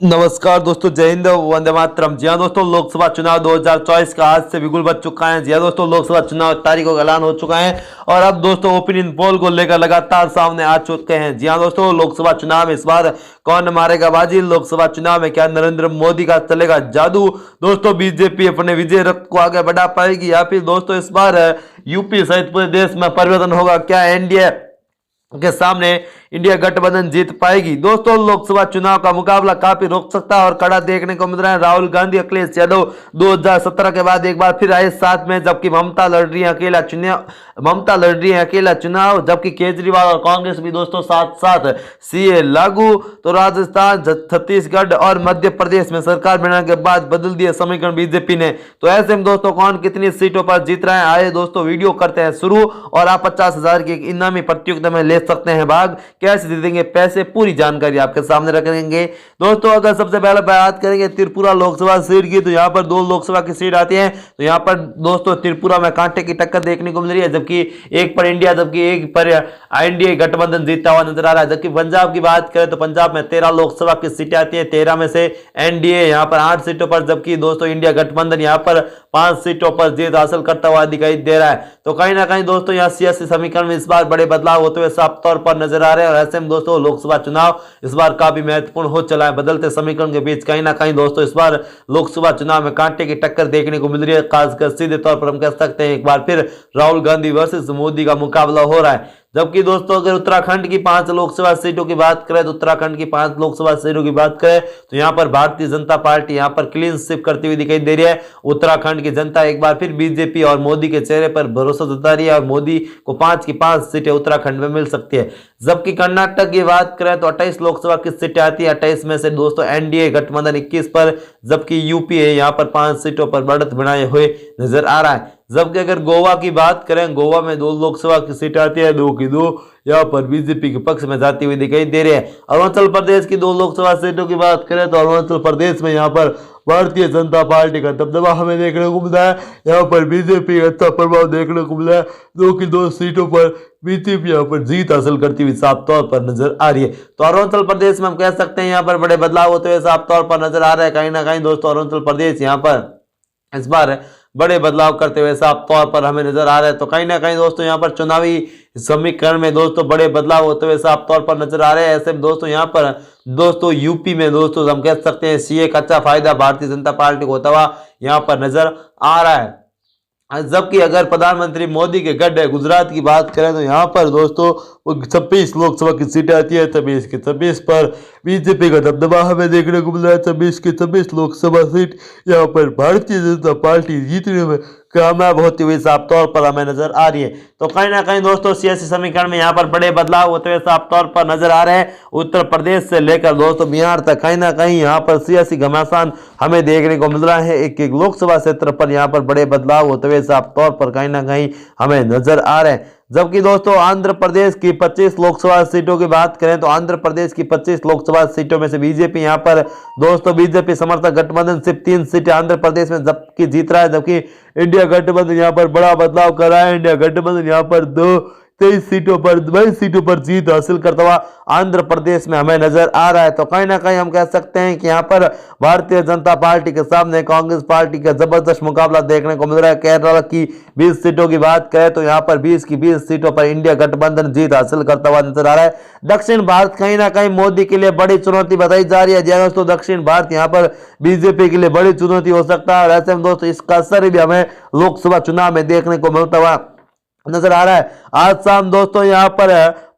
नमस्कार दोस्तों, जय हिंद, वंदे मातरम। जी हाँ दोस्तों, लोकसभा चुनाव 2024 का आज से बिगुल बज चुका है। जी हाँ दोस्तों, लोकसभा चुनाव तारीखों का ऐलान हो चुका है और अब दोस्तों ओपिनियन पोल को लेकर लगातार सामने आ चुके हैं। जी हाँ दोस्तों, लोकसभा चुनाव में इस बार कौन मारेगा बाजी? लोकसभा चुनाव में क्या नरेंद्र मोदी का चलेगा जादू? दोस्तों बीजेपी अपने विजय रथ को आगे बढ़ा पाएगी या फिर दोस्तों इस बार यूपी सहित पूरे देश में परिवर्तन होगा? क्या एनडीए के सामने इंडिया गठबंधन जीत पाएगी? दोस्तों लोकसभा चुनाव का मुकाबला काफी रोक सकता है और कड़ा देखने को मिल रहा है। राहुल गांधी, अखिलेश यादव 2017 के बाद एक बार फिर आए साथ में, जबकि ममता लड़ रही है अकेला चुनाव, जबकि केजरीवाल और कांग्रेस भी दोस्तों साथ साथ सीए लागू। तो राजस्थान, छत्तीसगढ़ और मध्य प्रदेश में सरकार बनाने के बाद बदल दिए समीकरण बीजेपी ने। तो ऐसे में दोस्तों कौन कितनी सीटों पर जीत रहे हैं, आए दोस्तों वीडियो करते हैं शुरू और आप 50,000 की इनामी प्रतियोगिता में ले सकते हैं भाग। कैसे जीतेंगे पैसे, पूरी जानकारी आपके सामने रखेंगे दोस्तों। अगर सबसे पहले बात करेंगे त्रिपुरा लोकसभा सीट की, तो यहाँ पर 2 लोकसभा की सीट आती है। तो यहाँ पर दोस्तों त्रिपुरा में कांटे की टक्कर देखने को मिल रही है, जबकि एक पर इंडिया, जबकि एक पर एनडीए गठबंधन जीतता हुआ नजर आ रहा है। जबकि पंजाब की बात करें तो पंजाब में 13 लोकसभा की सीटें आती है, 13 में से एनडीए यहाँ पर 8 सीटों पर, जबकि दोस्तों इंडिया गठबंधन यहाँ पर 5 सीटों पर जीत हासिल करता हुआ दिखाई दे रहा है। तो कहीं ना कहीं दोस्तों यहाँ सियासी समीकरण में इस बार बड़े बदलाव होते हुए साफ तौर पर नजर आ रहे हैं और ऐसे में दोस्तों लोकसभा चुनाव इस बार काफी महत्वपूर्ण हो चला है। बदलते समीकरण के बीच कहीं ना कहीं दोस्तों इस बार लोकसभा चुनाव में कांटे की टक्कर देखने को मिल रही है। खासकर सीधे तौर पर हम कह सकते हैं एक बार फिर राहुल गांधी वर्सेस मोदी का मुकाबला हो रहा है। जबकि दोस्तों अगर उत्तराखंड की 5 लोकसभा सीटों की बात करें, तो उत्तराखंड की 5 लोकसभा सीटों की बात करें तो यहां पर भारतीय जनता पार्टी यहां पर क्लीन स्वीप करती हुई दिखाई दे रही है। उत्तराखंड की जनता एक बार फिर बीजेपी और मोदी के चेहरे पर भरोसा जता रही है और मोदी को 5 की 5 सीटें उत्तराखंड में मिल सकती है। जबकि कर्नाटक की बात करें तो 28 लोकसभा की सीटें आती है, 28 में से दोस्तों एनडीए गठबंधन 21 पर, जबकि यूपी है यहाँ पर 5 सीटों पर बढ़त बनाए हुए नजर आ रहा है। जबकि अगर गोवा की बात करें, गोवा में 2 लोकसभा की सीट आती है, 2 की 2 यहाँ पर बीजेपी के पक्ष में जाती हुई दिखाई दे रही है। अरुणाचल प्रदेश की 2 लोकसभा सीटों की बात करें तो अरुणाचल प्रदेश में यहाँ पर भारतीय जनता पार्टी का दबदबा हमें देखने को मिला है। यहाँ पर बीजेपी का अच्छा प्रभाव देखने को मिला है। 2 की 2 सीटों पर बीजेपी यहाँ पर जीत हासिल करती हुई साफ तौर पर नजर आ रही है। तो अरुणाचल प्रदेश में हम कह सकते हैं यहाँ पर बड़े बदलाव होते हुए साफ तौर पर नजर आ रहा है। कहीं ना कहीं दोस्तों अरुणाचल प्रदेश यहाँ पर इस बार बड़े बदलाव करते हुए साफ तौर पर हमें नजर आ रहा है। तो कहीं ना कहीं दोस्तों यहाँ पर चुनावी समीकरण में दोस्तों बड़े बदलाव होते हुए साफ तौर पर नजर आ रहे हैं। ऐसे में दोस्तों यहाँ पर दोस्तों यूपी में दोस्तों हम कह सकते हैं सीए का अच्छा फायदा भारतीय जनता पार्टी को होता हुआ यहाँ पर नजर आ रहा है। जबकि अगर प्रधानमंत्री मोदी के गढ़ गुजरात की बात करें तो यहाँ पर दोस्तों 26 लोकसभा की सीटें आती है, 26 के 26 पर बीजेपी का दबदबा हमें देखने को मिल रहा है। 26 के 26 लोकसभा सीट यहाँ पर भारतीय जनता पार्टी जीतने में कामयाब होती हुई साफ तौर पर हमें नजर आ रही है। तो कहीं ना कहीं दोस्तों सियासी समीकरण में यहाँ पर बड़े बदलाव होते हुए साफ तौर पर नजर आ रहे हैं। उत्तर प्रदेश से लेकर दोस्तों बिहार तक कहीं ना कहीं यहाँ पर सियासी घमासान हमें देखने को मिल रहा है। एक एक लोकसभा क्षेत्र पर यहाँ पर बड़े बदलाव होते हुए साफ तौर पर कहीं ना कहीं हमें नजर आ रहे हैं। जबकि दोस्तों आंध्र प्रदेश की 25 लोकसभा सीटों की बात करें तो आंध्र प्रदेश की 25 लोकसभा सीटों में से बीजेपी यहाँ पर दोस्तों बीजेपी समर्थक गठबंधन सिर्फ 3 सीटें आंध्र प्रदेश में जबकि जीत रहा है, जबकि इंडिया गठबंधन यहाँ पर बड़ा बदलाव कर रहा है। इंडिया गठबंधन यहाँ पर 22 सीटों पर जीत हासिल करता हुआ आंध्र प्रदेश में हमें नजर आ रहा है। तो कहीं ना कहीं हम कह सकते हैं कि यहाँ पर भारतीय जनता पार्टी के सामने कांग्रेस पार्टी का जबरदस्त मुकाबला देखने को मिल रहा है। केरल की 20 सीटों की बात करें तो यहाँ पर 20 की 20 सीटों पर इंडिया गठबंधन जीत हासिल करता हुआ नजर आ रहा है। दक्षिण भारत कहीं ना कहीं मोदी के लिए बड़ी चुनौती बताई जा रही है। दोस्तों दक्षिण भारत यहाँ पर बीजेपी के लिए बड़ी चुनौती हो सकता है और ऐसे में दोस्तों इसका असर भी हमें लोकसभा चुनाव में देखने को मिलता हुआ नजर आ रहा है। आज शाम दोस्तों यहाँ पर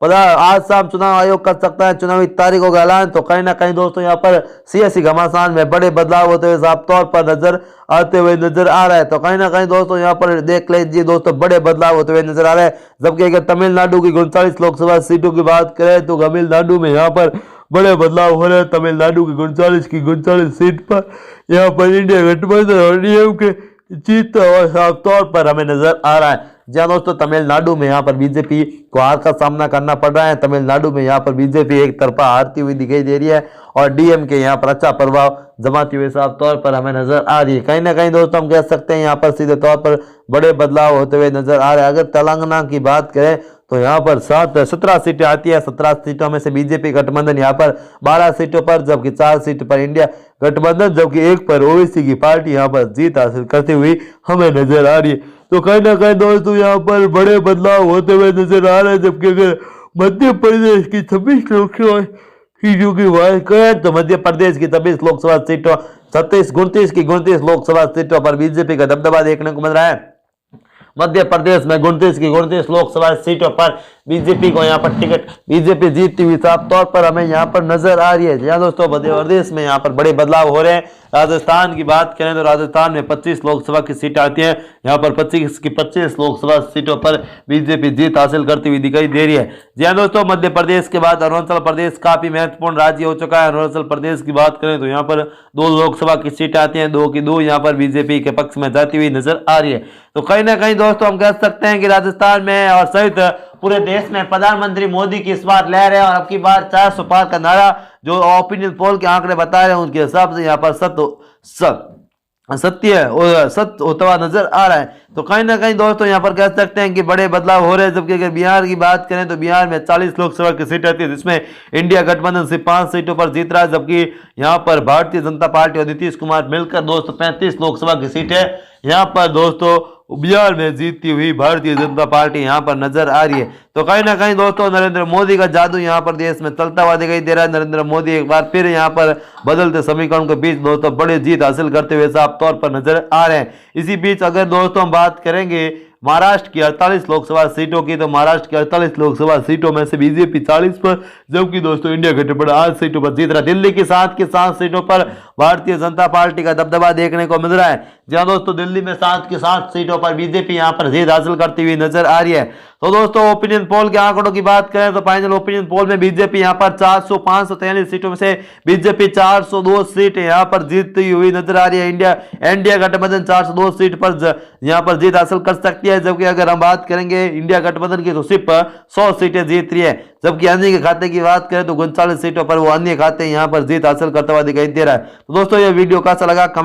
आज शाम चुनाव आयोग कर सकता है चुनावी तारीखों का ऐलान। तो कहीं ना कहीं दोस्तों यहाँ पर सियासी घमासान में बड़े बदलाव होते हुए साफ तौर पर नजर आ रहा है। तो कहीं ना कहीं दोस्तों यहाँ पर देख लीजिए दोस्तों बड़े बदलाव होते हुए नजर आ रहे हैं। जबकि अगर तमिलनाडु की 39 लोकसभा सीटों की बात करें तो तमिलनाडु में यहाँ पर बड़े बदलाव हो रहे हैं। तमिलनाडु की 39 सीट पर यहाँ पर इंडिया गठबंधन और डीएम के जीत और साफ तौर पर हमें नजर आ रहा है। जहाँ दोस्तों तमिलनाडु में यहाँ पर बीजेपी को हार का सामना करना पड़ रहा है। तमिलनाडु में यहाँ पर बीजेपी एक तरफा हारती हुई दिखाई दे रही है और डीएम के यहाँ पर अच्छा प्रभाव जमाती हुई साफ तौर पर हमें नजर आ रही है। कहीं ना कहीं दोस्तों हम कह सकते हैं यहाँ पर सीधे तौर पर बड़े बदलाव होते हुए नजर आ रहे हैं। अगर तेलंगाना की बात करें तो यहाँ पर 17 सीटें आती है। 17 सीटों में से बीजेपी गठबंधन यहाँ पर 12 सीटों पर, जबकि 4 सीट पर इंडिया गठबंधन, जबकि 1 पर ओवैसी की पार्टी यहाँ पर जीत हासिल करती हुई हमें नजर आ रही है। तो कहीं ना कहीं दोस्तों यहाँ पर बड़े बदलाव होते हुए नजर आ रहे हैं। जबकि अगर मध्य प्रदेश की 26 लोकसभा सीटों की बात करें तो मध्य प्रदेश की 26 लोकसभा सीटों 29 की 29 लोकसभा सीटों पर बीजेपी का दबदबा देखने को मिल रहा है। मध्य प्रदेश में 29 की 29 लोकसभा सीटों पर बीजेपी को यहाँ पर टिकट बीजेपी जीतती हुई साफ तौर पर हमें यहाँ पर नजर आ रही है। जी हाँ दोस्तों, मध्य प्रदेश में यहाँ पर बड़े बदलाव हो रहे हैं। राजस्थान की बात करें तो राजस्थान में 25 लोकसभा की सीट आती है। यहाँ पर 25 की 25 लोकसभा सीटों पर बीजेपी जीत हासिल करती हुई दिखाई दे रही है। जी हाँ दोस्तों, मध्य प्रदेश के बाद अरुणाचल प्रदेश काफी महत्वपूर्ण राज्य हो चुका है। अरुणाचल प्रदेश की बात करें तो यहाँ पर 2 लोकसभा की सीटें आती हैं, 2 की 2 यहाँ पर बीजेपी के पक्ष में जाती हुई नजर आ रही है। तो कहीं ना कहीं दोस्तों हम कह सकते हैं कि राजस्थान में और सहित पूरे देश में प्रधानमंत्री मोदी की इस बार लहर है। और अब की बार 400 पार का नारा जो ओपिनियन पोल के आंकड़े बता रहे हैं उनके हिसाब से यहाँ पर सत्य होता हुआ नजर आ रहा है। तो कहीं ना कहीं दोस्तों यहाँ पर कह सकते हैं कि बड़े बदलाव हो रहे हैं। जबकि अगर बिहार की बात करें तो बिहार में 40 लोकसभा की सीट आती है, जिसमें इंडिया गठबंधन से 5 सीटों पर जीत रहा है। जबकि यहाँ पर भारतीय जनता पार्टी और नीतीश कुमार मिलकर दोस्तों 35 लोकसभा की सीटें यहाँ पर दोस्तों बिहार में जीतती हुई भारतीय जनता पार्टी यहाँ पर नजर आ रही है। तो कहीं ना कहीं दोस्तों नरेंद्र मोदी का जादू यहाँ पर देश में चलता हुआ दिखाई दे रहा है। नरेंद्र मोदी एक बार फिर यहाँ पर बदलते समीकरण के बीच दोस्तों बड़ी जीत हासिल करते हुए साफ तौर पर नजर आ रहे हैं। इसी बीच अगर दोस्तों हम बात करेंगे महाराष्ट्र की 48 लोकसभा सीटों की, तो महाराष्ट्र की 48 लोकसभा सीटों में से बीजेपी 40 पर, जबकि दोस्तों इंडिया गठबंधन 8 सीटों पर जीत रहा है। दिल्ली की 7 सीटों पर भारतीय जनता पार्टी का दबदबा देखने को मिल रहा है। जहां दोस्तों दिल्ली में 7 सीटों पर बीजेपी यहां पर जीत हासिल करती हुई नजर आ रही है। तो दोस्तों ओपिनियन पोल के आंकड़ों की बात करें तो फाइनल ओपिनियन पोल में बीजेपी यहां पर 543 सीटों में से बीजेपी 402 सीट यहां पर जीतती हुई नजर आ रही है। इंडिया गठबंधन 402 सीट पर यहां पर जीत हासिल कर सकती है। जबकि अगर हम बात करेंगे इंडिया गठबंधन की तो सिर्फ 100 सीटें जीत रही है। जबकि अन्य के खाते की बात करें तो 39 सीटों पर वो अन्य खाते यहां पर जीत हासिल करता हुआ दिखाई दे रहा है। तो दोस्तों ये वीडियो कैसा लगा कमेंट